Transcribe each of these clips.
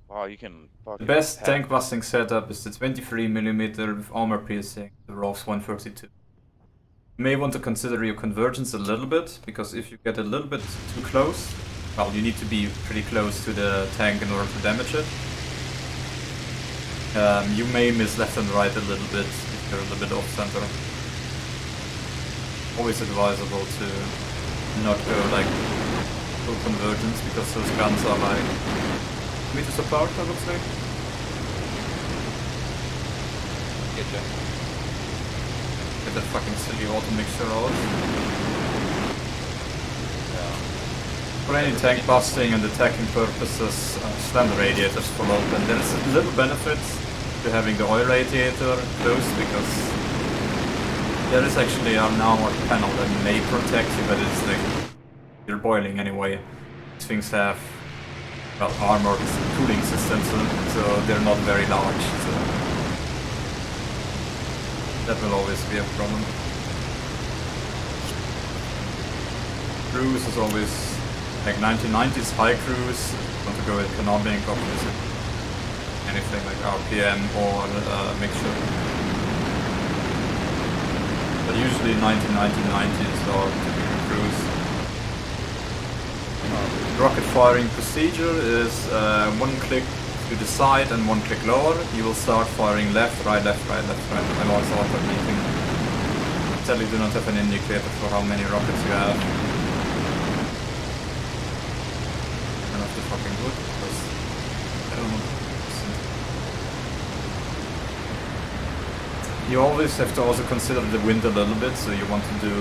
Wow, you can The fucking best pack. tank busting setup is the 23mm with armor piercing, the Rolf's 132. You may want to consider your convergence a little bit, because if you get a little bit too close, well, you need to be pretty close to the tank in order to damage it. You may miss left and right a little bit if you're a little bit off center. Always advisable to not go like full convergence, because those guns are like meters apart, I would say. Getcha. Get that fucking silly auto mixture out. Yeah. For any tank busting and attacking purposes, slam the radiators full open. There's a little benefit to having the oil radiator closed, because there is actually a now a panel that may protect you, but it's like you're boiling anyway. These things have, well, armored cooling systems, so they're not very large. So that will always be a problem. Cruise is always like 1990s high cruise. Want to go economic, obviously. Anything like RPM or mixture. But usually 1990s or typical cruise. Rocket firing procedure is one click to the side and one click lower. You will start firing left, right, left, right, left, right. I'm also alternating. Sadly, do not have an indicator for how many rockets you have. And of the fucking wood, because I don't know. You always have to also consider the wind a little bit, so you want to do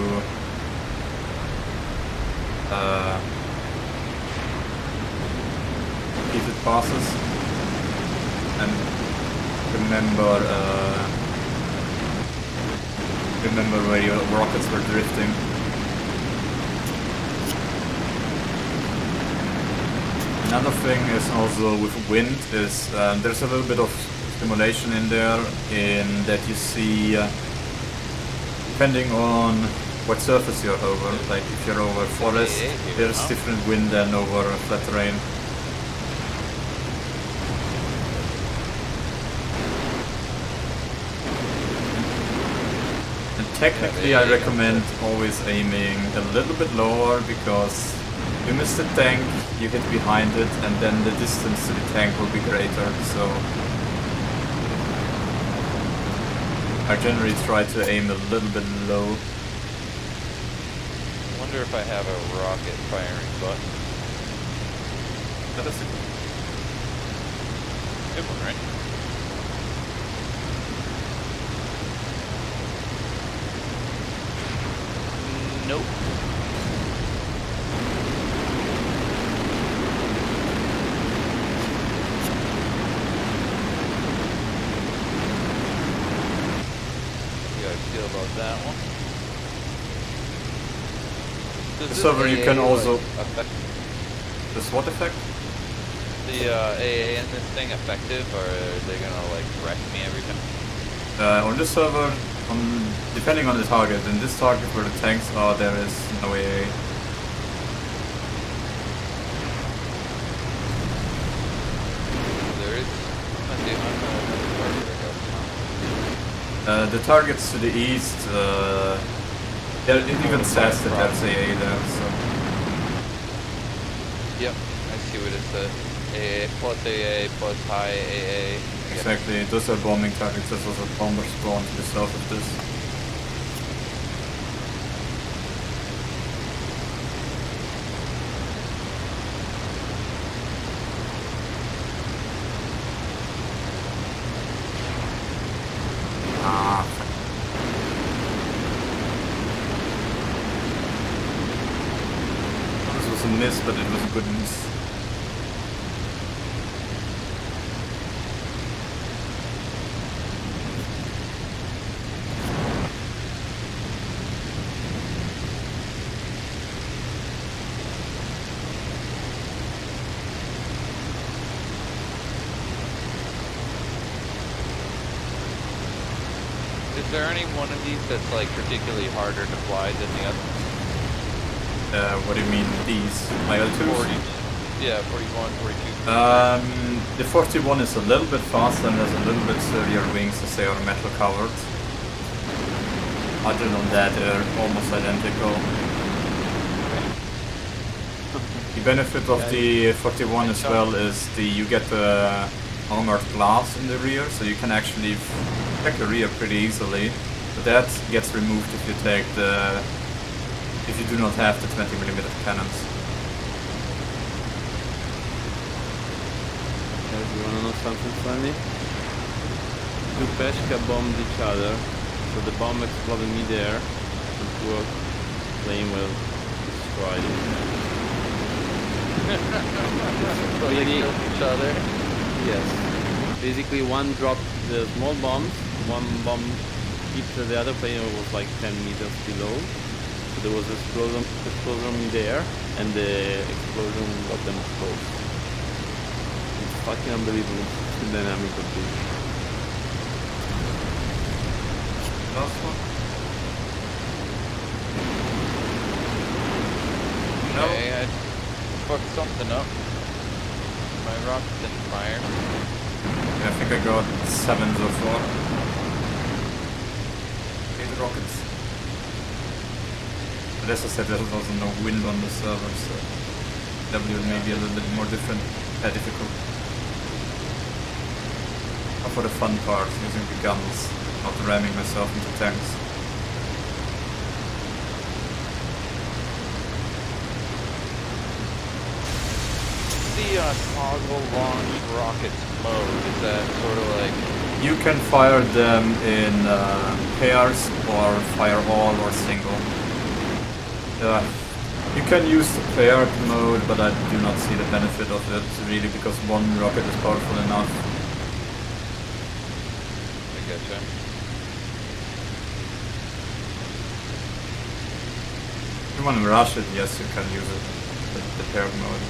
repeated passes and remember where your rockets were drifting. Another thing is also with wind is there's a little bit of simulation in there, in that you see, depending on what surface you're over, like if you're over forest, there's different wind than over flat terrain. And technically I recommend always aiming a little bit lower, because you miss the tank, you hit behind it, and then the distance to the tank will be greater, so I generally try to aim a little bit low. I wonder if I have a rocket firing button. That is a Good one, right? Nope. How do I feel about that one? The server you can also affect the SWAT effect. the AA in this thing effective, or are they gonna like wreck me every time? On this server, depending on the target, in this target where the tanks are, there is no AA. There is. I'm gonna The targets to the east, it even says that there's AA there, so. Yep, I see what it says. AA plus high AA. Exactly, those are bombing targets. There's also bombers spawn to the south of this. This was a miss, but it was a good miss. Is there any one of these that's like particularly harder to fly than the other? What do you mean, these IL-2s? Yeah, 41, 42. The 41 is a little bit faster and has a little bit sturdier wings as they are metal covered. Other than that, they're almost identical. The benefit of the 41 as well is you get the armored glass in the rear, so you can actually protect the rear pretty easily. But that gets removed if you do not have the 20mm cannons. Guys, you wanna know something funny? Two Peshka bombed each other, so the bomb exploded midair, and two plane will destroy it. So they killed each other. Yes. Basically, one dropped the small bombs, one bomb hit the other plane was like 10 meters below. So there was explosion midair, and the explosion got them close. It's fucking unbelievable, the dynamic of this. Last one? No. Okay, I fucked something up. My rocket didn't fire. I think I got 7 so far. 8 rockets. But as I said, there's also no wind on the server, so W may be a little bit more difficult. But for the fun part, using the guns, not ramming myself into tanks. The toggle launch rockets mode, is that sort of like... You can fire them in pairs or fire all or single. You can use the paired mode, but I do not see the benefit of it really because one rocket is powerful enough. I getcha. If you want to rush it, yes, you can use it, the paired mode.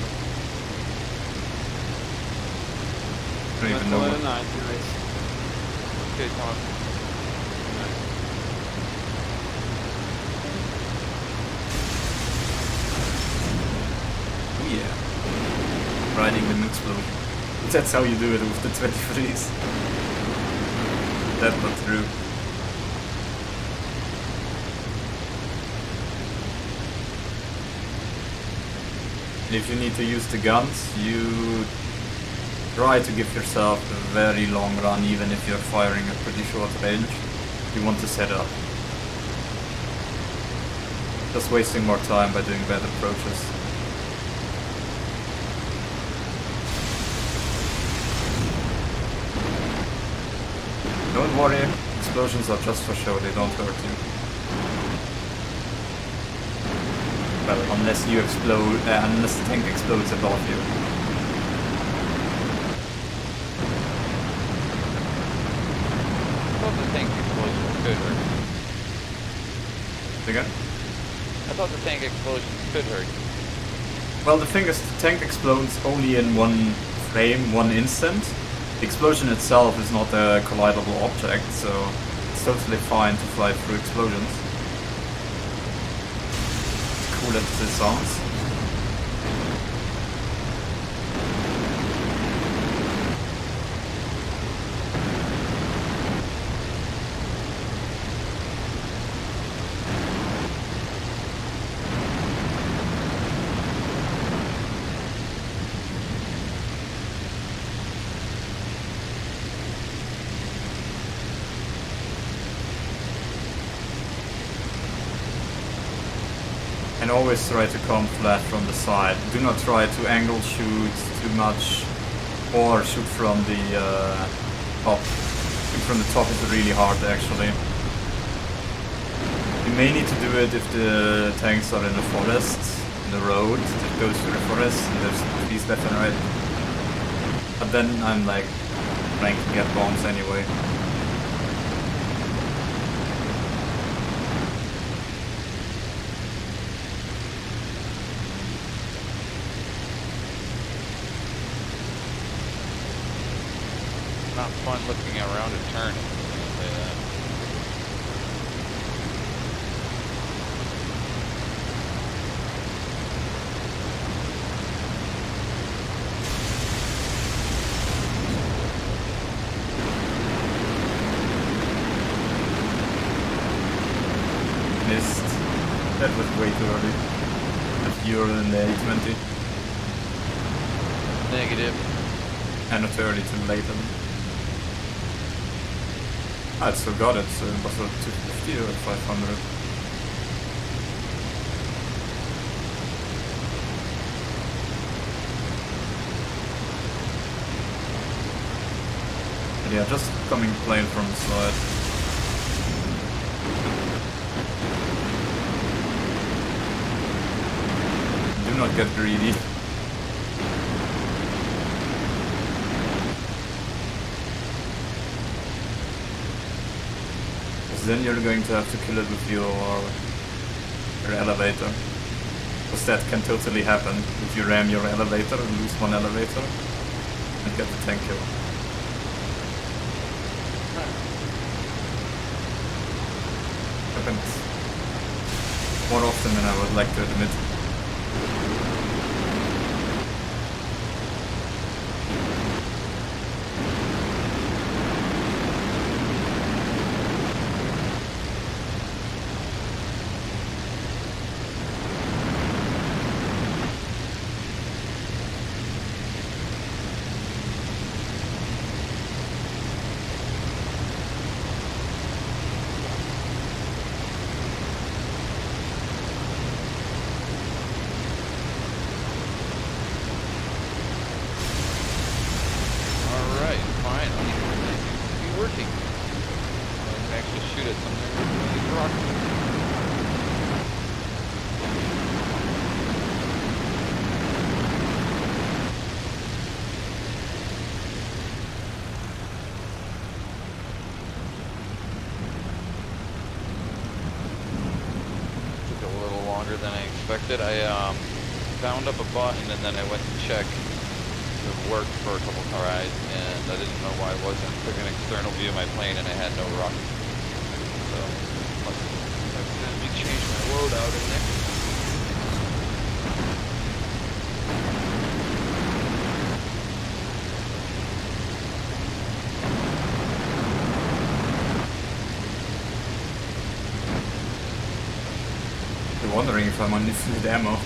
I don't even know what... Nice. Okay, Tom. Oh yeah. Riding the explosion. That's how you do it with the 23s. That's not true. If you need to use the guns, you try to give yourself a very long run, even if you're firing at pretty short range. You want to set up. Just wasting more time by doing bad approaches. Don't worry, explosions are just for show, they don't hurt you. Well, unless you explode, unless the tank explodes above you. I thought the tank explosions could hurt. Again? I thought the tank explosions could hurt. Well, the thing is, the tank explodes only in one frame, one instant. The explosion itself is not a collidable object, so it's totally fine to fly through explosions. As cool as this sounds. And always try to come flat from the side. Do not try to angle shoot too much or shoot from the top. Shoot from the top is really hard actually. You may need to do it if the tanks are in the forest, in the road that goes through the forest and there's trees left and right. But then I'm like trying to get bombs anyway. Not fun looking around a turn. I'll say that. way too early. If you're in the 820. Negative. And not too early, too late. I still got it, so it was 250 or 500. But yeah, just coming plain from the side. Do not get greedy. Then you're going to have to kill it with your elevator. Because that can totally happen if you ram your elevator and lose one elevator and get the tank kill. Happens more often than I would like to admit. Working. I can actually shoot at something with these rockets. Took a little longer than I expected. I found up a button and then I went to check. It worked for a couple tries, and I didn't know why it wasn't. Took an external view of my plane, and I had no rocket. So, must have accidentally changed my loadout in there. You're wondering if I'm on infinite ammo.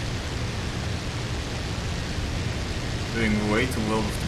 Doing way too well with the